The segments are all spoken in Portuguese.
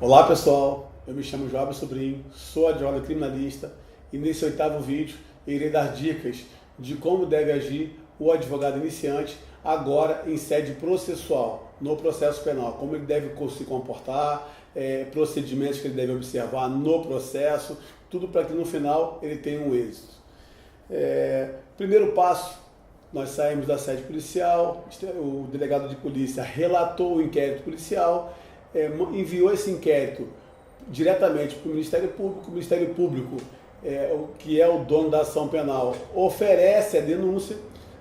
Olá pessoal, eu me chamo Joab Sobrinho, sou advogado criminalista e nesse 8º vídeo irei dar dicas de como deve agir o advogado iniciante agora em sede processual, no processo penal, como ele deve se comportar, procedimentos que ele deve observar no processo, tudo para que no final ele tenha um êxito. Primeiro passo, nós saímos da sede policial, o delegado de polícia relatou o inquérito policial, enviou esse inquérito diretamente para o Ministério Público, que é o dono da ação penal, oferece a denúncia.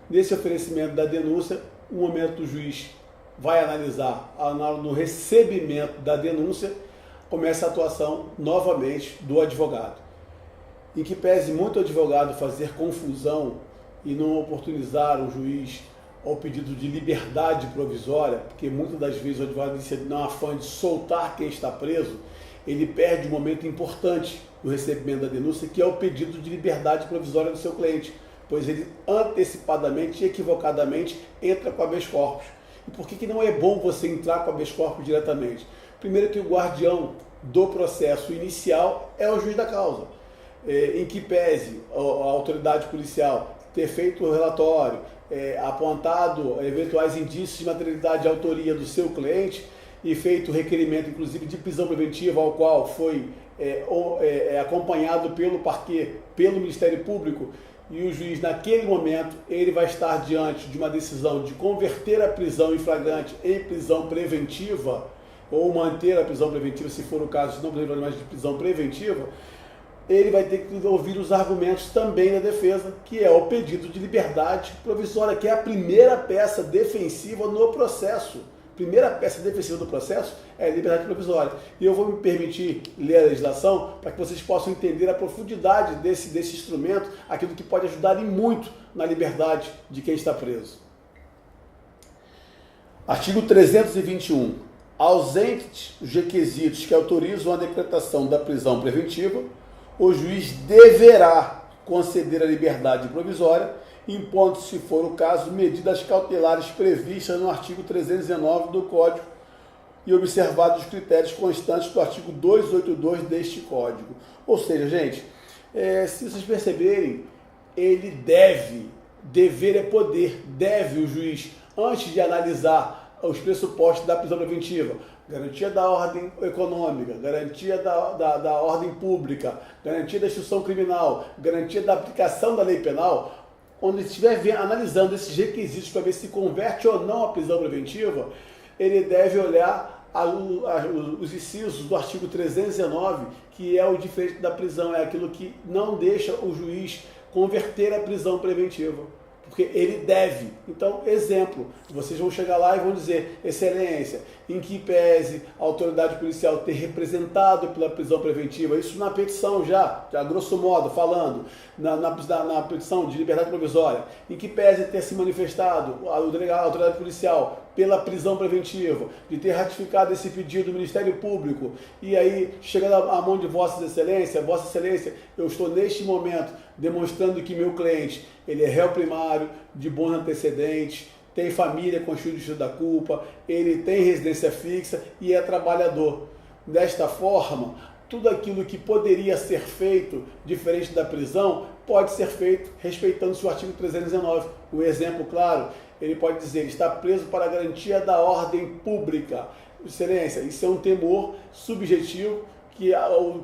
Nesse oferecimento da denúncia, no momento o juiz vai analisar, no recebimento da denúncia, começa a atuação novamente do advogado. Em que pese muito o advogado fazer confusão e não oportunizar o juiz ao pedido de liberdade provisória, porque muitas das vezes o advogado, não afã de soltar quem está preso, ele perde um momento importante no recebimento da denúncia, que é o pedido de liberdade provisória do seu cliente, pois ele antecipadamente e equivocadamente entra com habeas corpus. E por que não é bom você entrar com habeas corpus diretamente? Primeiro que o guardião do processo inicial é o juiz da causa, em que pese a autoridade policial ter feito o relatório, apontado eventuais indícios de materialidade de autoria do seu cliente e feito o requerimento, inclusive, de prisão preventiva, ao qual foi acompanhado pelo parquê, pelo Ministério Público, e o juiz, naquele momento, ele vai estar diante de uma decisão de converter a prisão em flagrante em prisão preventiva, ou manter a prisão preventiva, se for o caso, não mais de prisão preventiva, ele vai ter que ouvir os argumentos também da defesa, que é o pedido de liberdade provisória, que é a primeira peça defensiva no processo. Primeira peça defensiva do processo é a liberdade provisória. E eu vou me permitir ler a legislação para que vocês possam entender a profundidade desse instrumento, aquilo que pode ajudar em muito na liberdade de quem está preso. Artigo 321. Ausentes os requisitos que autorizam a decretação da prisão preventiva, o juiz deverá conceder a liberdade provisória, impondo, se for o caso, medidas cautelares previstas no artigo 319 do Código e observados os critérios constantes do artigo 282 deste Código. Ou seja, gente, se vocês perceberem, ele dever é poder, deve o juiz, antes de analisar os pressupostos da prisão preventiva, garantia da ordem econômica, garantia da ordem pública, garantia da instrução criminal, garantia da aplicação da lei penal, onde estiver analisando esses requisitos para ver se converte ou não a prisão preventiva, ele deve olhar os incisos do artigo 319, que é o diferente da prisão, é aquilo que não deixa o juiz converter a prisão preventiva, porque ele deve. Então, exemplo, vocês vão chegar lá e vão dizer, excelência, em que pese a autoridade policial ter representado pela prisão preventiva, isso na petição já grosso modo falando, na petição de liberdade provisória, em que pese ter se manifestado a autoridade policial pela prisão preventiva, de ter ratificado esse pedido do Ministério Público, e aí, chegando à mão de Vossa Excelência, eu estou neste momento demonstrando que meu cliente, ele é réu primário, de bons antecedentes, tem família constituída do Justiça da Culpa, ele tem residência fixa e é trabalhador. Desta forma, tudo aquilo que poderia ser feito diferente da prisão, pode ser feito respeitando-se o artigo 319. Um exemplo claro, ele pode dizer, está preso para a garantia da ordem pública. Excelência, isso é um temor subjetivo que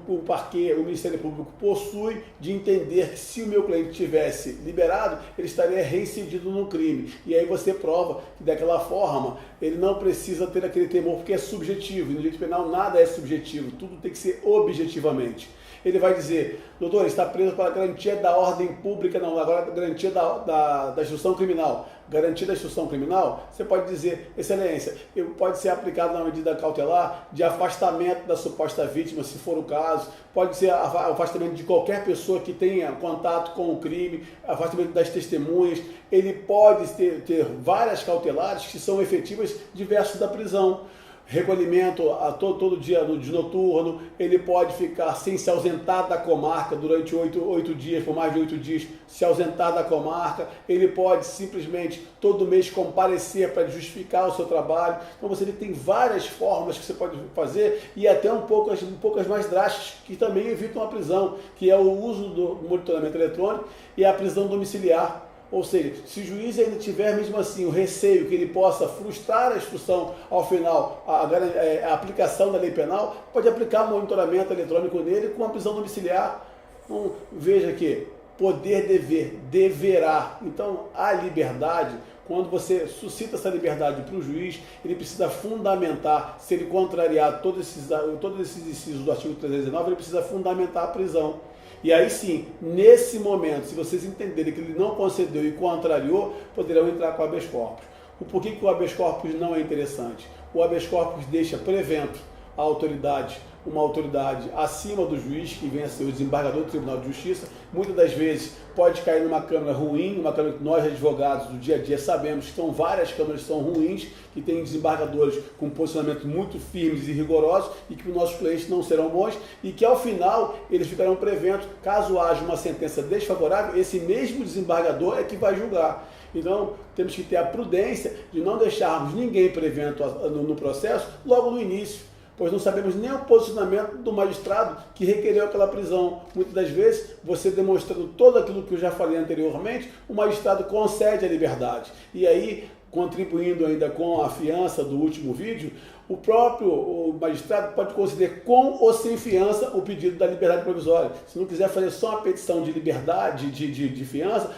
o parquê, o Ministério Público possui de entender que se o meu cliente tivesse liberado, ele estaria reincidido no crime. E aí você prova que daquela forma ele não precisa ter aquele temor, porque é subjetivo. E no direito penal nada é subjetivo, tudo tem que ser objetivamente. Ele vai dizer, doutor, está preso para a garantia da ordem pública, não, agora a garantia da instrução criminal. Garantia da instrução criminal, você pode dizer, excelência, pode ser aplicado na medida cautelar de afastamento da suposta vítima, se for o caso, pode ser afastamento de qualquer pessoa que tenha contato com o crime, afastamento das testemunhas, ele pode ter várias cautelares que são efetivas diversas da prisão. recolhimento todo dia de noturno, ele pode ficar sem se ausentar da comarca durante 8 dias, por mais de 8 dias, se ausentar da comarca, ele pode simplesmente todo mês comparecer para justificar o seu trabalho. Então você tem várias formas que você pode fazer e até um poucas mais drásticas que também evitam a prisão, que é o uso do monitoramento eletrônico e a prisão domiciliar. Ou seja, se o juiz ainda tiver mesmo assim o receio que ele possa frustrar a instrução ao final, a aplicação da lei penal, pode aplicar monitoramento eletrônico nele com a prisão domiciliar. Então, veja que poder, dever, deverá. Então, a liberdade, quando você suscita essa liberdade para o juiz, ele precisa fundamentar, se ele contrariar todos esses incisos do artigo 319, ele precisa fundamentar a prisão. E aí sim, nesse momento, se vocês entenderem que ele não concedeu e contrariou, poderão entrar com o habeas corpus. Por que o habeas corpus não é interessante? O habeas corpus deixa prevento a autoridade, uma autoridade acima do juiz, que vem a ser o desembargador do Tribunal de Justiça. Muitas das vezes pode cair numa câmara ruim, uma câmara que nós advogados do dia a dia sabemos que são várias câmaras que são ruins, que têm desembargadores com posicionamento muito firmes e rigorosos e que para os nossos clientes não serão bons e que ao final eles ficarão preventos, caso haja uma sentença desfavorável, esse mesmo desembargador é que vai julgar. Então, temos que ter a prudência de não deixarmos ninguém prevento no processo logo no início, pois não sabemos nem o posicionamento do magistrado que requereu aquela prisão. Muitas das vezes, você demonstrando todo aquilo que eu já falei anteriormente, o magistrado concede a liberdade. E aí, contribuindo ainda com a fiança do último vídeo, o magistrado pode conceder com ou sem fiança o pedido da liberdade provisória. Se não quiser fazer só uma petição de liberdade, de fiança,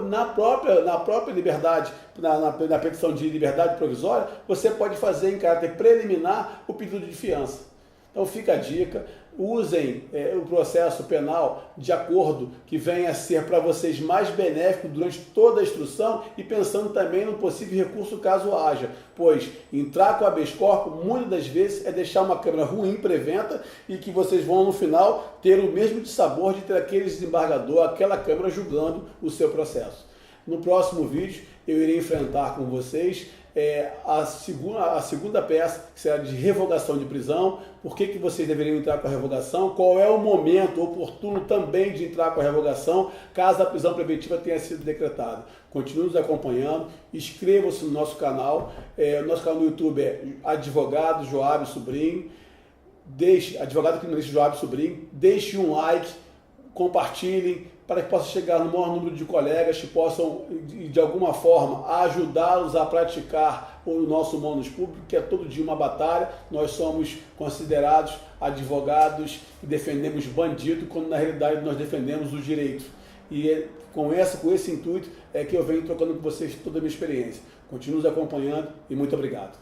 na própria liberdade, na petição de liberdade provisória, você pode fazer em caráter preliminar o pedido de fiança. Então fica a dica, usem o processo penal de acordo que venha a ser para vocês mais benéfico durante toda a instrução e pensando também no possível recurso caso haja, pois entrar com habeas corpus muitas das vezes é deixar uma câmara ruim preventa e que vocês vão no final ter o mesmo dissabor de ter aquele desembargador, aquela câmara julgando o seu processo. No próximo vídeo eu irei enfrentar com vocês a segunda peça, que será de revogação de prisão. Por que vocês deveriam entrar com a revogação? Qual é o momento oportuno também de entrar com a revogação, caso a prisão preventiva tenha sido decretada? Continue nos acompanhando, inscrevam-se no nosso canal. Nosso canal no YouTube é Advogado Joab Sobrinho. Advogado Criminalista Joab Sobrinho. Deixe um like, compartilhem, para que possa chegar no maior número de colegas que possam, de alguma forma, ajudá-los a praticar o nosso Monos Público, que é todo dia uma batalha. Nós somos considerados advogados que defendemos bandido, quando na realidade nós defendemos o direito. E com esse intuito é que eu venho trocando com vocês toda a minha experiência. Continue nos acompanhando e muito obrigado.